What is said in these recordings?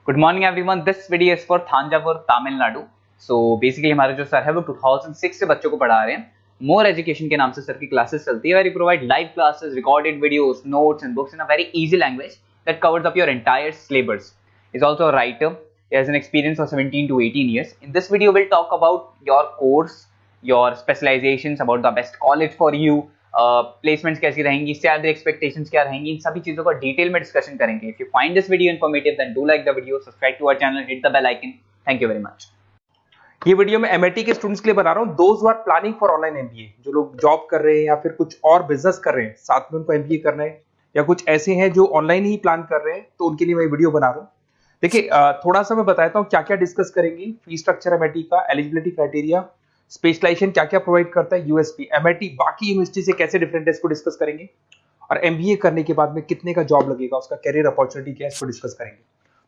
Good morning everyone, this video is for Thanjavur Tamil Nadu. So basically हमारे जो sir है वो 2006 से बच्चों को पढ़ा रहे हैं। मोर एजुकेशन के नाम से सर की क्लासेस चलती है, very provide live classes, recorded videos, notes and books in a very easy language that covers up your entire syllabus. Is also a writer. He has an experience of 17 to 18 years. In this video, we'll talk about your course, your specializations, about the best college for you, placements कैसी रहेंगी, salary expectations क्या रहेंगी, इन सभी चीजों का detail में discussion करेंगे. If you find this video informative, then do like the video, subscribe to our channel, hit the bell icon. Thank you very much. ये वीडियो मैं एमआईटी के स्टूडेंट्स के लिए बना रहा हूँ। Those who are planning for online MBA, जो लोग जॉब कर रहे हैं या फिर कुछ और बिजनेस कर रहे हैं, साथ में उनको एमबीए करना है, या कुछ ऐसे हैं जो ऑनलाइन ही प्लान कर रहे हैं, तो उनके लिए मैं वीडियो बना रहा हूँ। देखिए, थोड़ा सा मैं बताता हूँ क्या क्या डिस्कस करेंगे। फी स्ट्रक्चर एमआईटी का, एलिजिबिलिटी क्राइटेरिया, स्पेशलाइजेशन क्या क्या प्रोवाइड करता है, यूएसपी एमआईटी बाकी यूनिवर्सिटी से कैसे डिफरेंट है, इसको डिस्कस करेंगे। और एमबीए करने के बाद में कितने का जॉब लगेगा, उसका कैरियर अपॉर्चुनिटी क्या है, इसको डिस्कस करेंगे।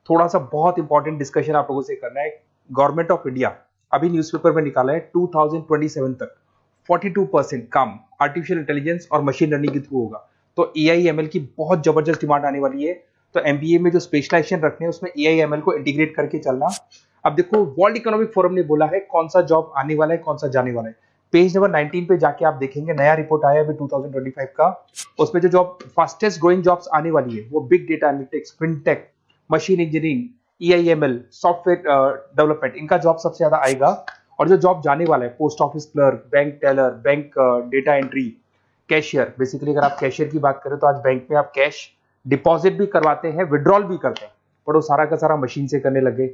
थोड़ा सा बहुत इंपॉर्टेंट डिस्कशन आप लोगों से करना है। गवर्नमेंट ऑफ इंडिया अभी न्यूज़पेपर में निकाला है 2027 तक 42% काम आर्टिफिशियल इंटेलिजेंस और मशीन लर्निंग के थ्रू होगा। तो एआईएमएल की बहुत जबरदस्त डिमांड आने वाली है। तो एमबीए में जो स्पेशलाइजेशन रखने हैं उसमें एआईएमएल को इंटीग्रेट करके चलना। अब देखो, वर्ल्ड इकोनॉमिक फोरम ने बोला है कौन सा जॉब आने वाला है, कौन सा जाने वाला है। पेज नंबर 19 पे जाके आप देखेंगे, नया रिपोर्ट आया अभी 2025 का। उसमें जो जॉब फास्टेस्ट ग्रोइंग जॉब्स आने वाली है वो big data analytics, fintech, machine engineering, AI ML, software development, इनका जॉब सबसे ज्यादा आएगा। और जो जॉब जाने वाला है, post office clerk, bank teller, bank data entry, cashier. Basically अगर आप कैशियर की बात करें तो आज बैंक में आप कैश डिपॉजिट भी करवाते हैं, विड्रॉल भी करते हैं, पर वो सारा का सारा मशीन से करने लगे।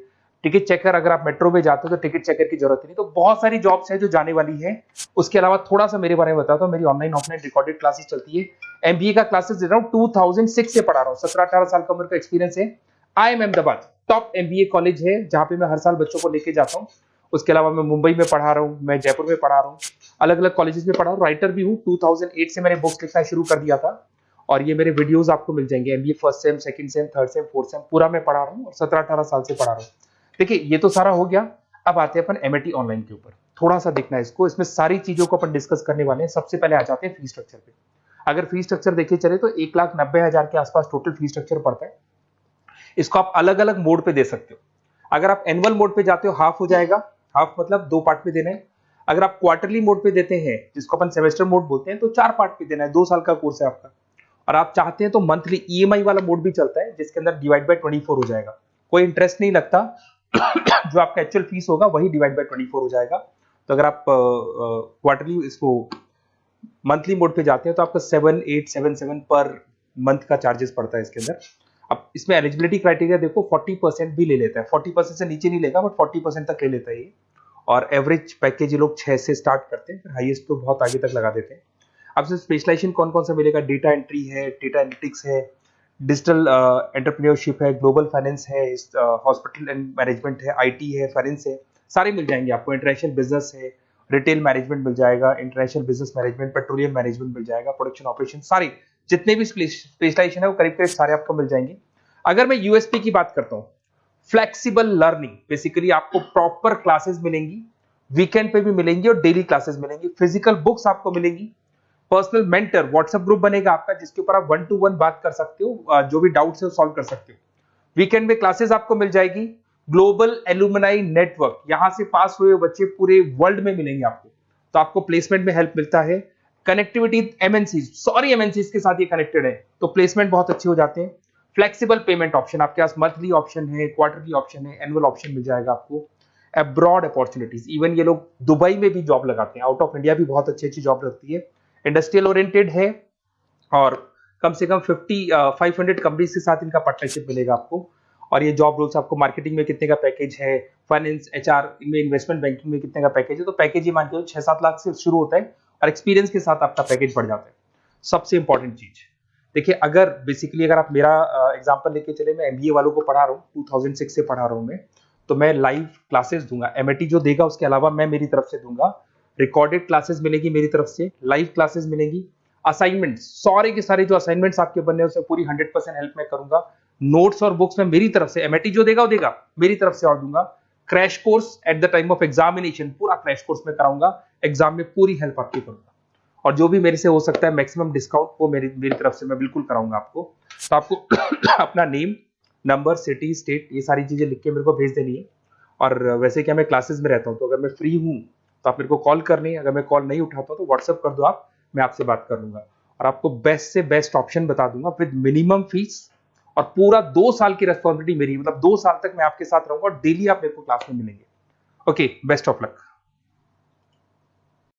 टिकट चेकर, अगर आप मेट्रो में जाते हो तो टिकट चेकर की जरूरत नहीं। तो बहुत सारी जॉब्स है जो जाने वाली है। उसके अलावा थोड़ा सा मेरे बारे में बताता हूँ। मेरी ऑनलाइन ऑफलाइन रिकॉर्डेड क्लासेस चलती है। एमबीए का क्लासेस दे रहा हूँ, 2006 से पढ़ा रहा हूँ। 17-18 साल का उम्र का एक्सपीरियंस है। IIM Ahmedabad top MBA college है जहां पे मैं हर साल बच्चों को लेके जाता हूँ। उसके अलावा मैं मुंबई में पढ़ा रहा हूँ, मैं जयपुर में पढ़ा रहा हूँ, अलग अलग कॉलेजेस में पढ़ा हूँ। राइटर भी हूँ। 2008 से मैंने बुक्स लिखना शुरू कर दिया था और ये मेरे वीडियोस आपको मिल जाएंगे। MBA first sem, second same, third same, fourth same पूरा मैं पढ़ा रहा हूँ और 17-18 साल से पढ़ा रहा हूँ। देखिए, ये तो सारा हो गया। अब आते हैं अपन एमआईटी ऑनलाइन के ऊपर। थोड़ा सा देखना है इसको, इसमें सारी चीजों को अपन डिस्कस करने वाले हैं। सबसे पहले आ जाते हैं फी स्ट्रक्चर पे। अगर फी स्ट्रक्चर देखे चले तो 1,90,000 के आसपास टोटल फी स्ट्रक्चर पड़ता है। इसको आप अलग अलग मोड पे दे सकते हो। अगर आप एनुअल मोड पे जाते हो, हाफ हो जाएगा। हाफ मतलब 2 पार्ट में देना है। अगर आप क्वार्टरली मोड पे देते हैं, जिसको अपन सेमेस्टर मोड बोलते हैं, तो 4 पार्ट पे देना है। 2 साल का कोर्स है आपका। और आप चाहते हैं तो मंथली ईएमआई वाला मोड भी चलता है, जिसके अंदर डिवाइड बाय 24 हो जाएगा। कोई इंटरेस्ट नहीं लगता। जो आपका एक्चुअल फीस होगा वही डिवाइड बाय 24 हो जाएगा। तो अगर आप क्वार्टरली इसको मंथली मोड पे जाते हैं तो आपका 7877 पर मंथ का चार्जेस पड़ता है इसके अंदर। अब इसमें एलिजिबिलिटी क्राइटेरिया देखो, 40% भी ले लेता है। 40% से नीचे नहीं लेगा, बट 40% तक ले लेता है ये। और एवरेज पैकेज ये लोग 6 से स्टार्ट करते हैं, फिर हाईएस्ट तो बहुत आगे तक लगा देते हैं। अब से स्पेशलाइजेशन कौन कौन सा मिलेगा? डेटा एंट्री है, डेटा एनालिटिक्स है, डिजिटल एंटरप्रेन्योरशिप है, ग्लोबल फाइनेंस है, हॉस्पिटल एंड मैनेजमेंट है, आईटी है, फाइनेंस है, सारे मिल जाएंगे आपको। इंटरनेशनल बिजनेस है, रिटेल मैनेजमेंट मिल जाएगा, international business management, petroleum management मिल जाएगा, प्रोडक्शन ऑपरेशन, सारे जितने भी स्पेशलाइजेशन है वो करीब करीब सारे आपको मिल जाएंगे। अगर मैं यूएसपी की बात करता हूँ, फ्लेक्सिबल लर्निंग, बेसिकली आपको प्रॉपर क्लासेस मिलेंगी, वीकेंड पे भी मिलेंगी और डेली क्लासेस मिलेंगी। फिजिकल बुक्स आपको मिलेंगी, पर्सनल मेंटर, व्हाट्सएप ग्रुप बनेगा आपका जिसके ऊपर आप 1 to 1 बात कर सकते हो, जो भी डाउट्स है वो सॉल्व कर सकते हो। वीकेंड में क्लासेस आपको मिल जाएगी। ग्लोबल एलुमनाई नेटवर्क, यहां से पास हुए बच्चे पूरे वर्ल्ड में मिलेंगे आपको, तो आपको प्लेसमेंट में हेल्प मिलता है। कनेक्टिविटी एमएनसीज के साथ ये कनेक्टेड है, तो प्लेसमेंट बहुत अच्छे हो जाते हैं। फ्लेक्सिबल पेमेंट ऑप्शन, आपके पास मंथली ऑप्शन है, क्वार्टरली ऑप्शन है, एनुअल ऑप्शन मिल जाएगा आपको। अब्रॉड अपॉर्चुनिटीज, इवन ये लोग दुबई में भी जॉब लगाते हैं। आउट ऑफ इंडिया भी बहुत अच्छी अच्छी जॉब लगती है। इंडस्ट्रियल ओरिएंटेड है और कम से कम 500 कंपनीज के साथ इनका पार्टनरशिप मिलेगा आपको। और ये जॉब रोल्स आपको मार्केटिंग में कितने का पैकेज है, फाइनेंस, एचआर, इनमें इन्वेस्टमेंट बैंकिंग में कितने का पैकेज है, तो पैकेज ये मान के 6-7 लाख से शुरू होता है और एक्सपीरियंस के साथ आपका पैकेज बढ़ जाता है। सबसे इंपॉर्टेंट चीज देखिए, अगर बेसिकली अगर आप मेरा एग्जांपल लेके चले, मैं एमबीए वालों को पढ़ा रहा हूँ, 2006 से पढ़ा रहा हूँ मैं, तो मैं लाइव क्लासेस दूंगा। एमआईटी जो देगा उसके अलावा मैं मेरी तरफ से दूंगा। रिकॉर्डेड क्लासेस मिलेगी मेरी तरफ से, लाइव क्लासेस मिलेंगी। असाइनमेंट्स, सारे के सारे जो असाइनमेंट्स आपके बनने उसमें पूरी 100% हेल्प मैं करूंगा। नोट्स और बुक्स में मेरी तरफ से, एमआईटी जो देगा वो देगा, मेरी तरफ से और दूंगा। Crash course at the time of examination, पूरा क्रैश कोर्स में कराऊंगा। एग्जाम में पूरी हेल्प आपकी करूंगा और जो भी मेरे से हो सकता है मैक्सिमम डिस्काउंट वो मेरी तरफ से मैं बिल्कुल कराऊंगा आपको। तो आपको अपना नेम, नंबर, सिटी, स्टेट, ये सारी चीजें लिख के मेरे को भेज देनी है। और वैसे क्या मैं क्लासेस में रहता हूँ, तो अगर मैं फ्री हूँ तो आप मेरे को कॉल करनी है, अगर मैं कॉल नहीं उठाता हूँ तो व्हाट्सअप कर दो आप, मैं आपसे बात कर लूंगा और आपको बेस्ट से बेस्ट ऑप्शन बता दूंगा विद मिनिमम फीस। और पूरा 2 साल की रेस्पॉन्सिबिलिटी मेरी, मतलब 2 साल तक मैं आपके साथ रहूंगा और डेली आप मेरे को क्लास में मिलेंगे। Okay, best of luck.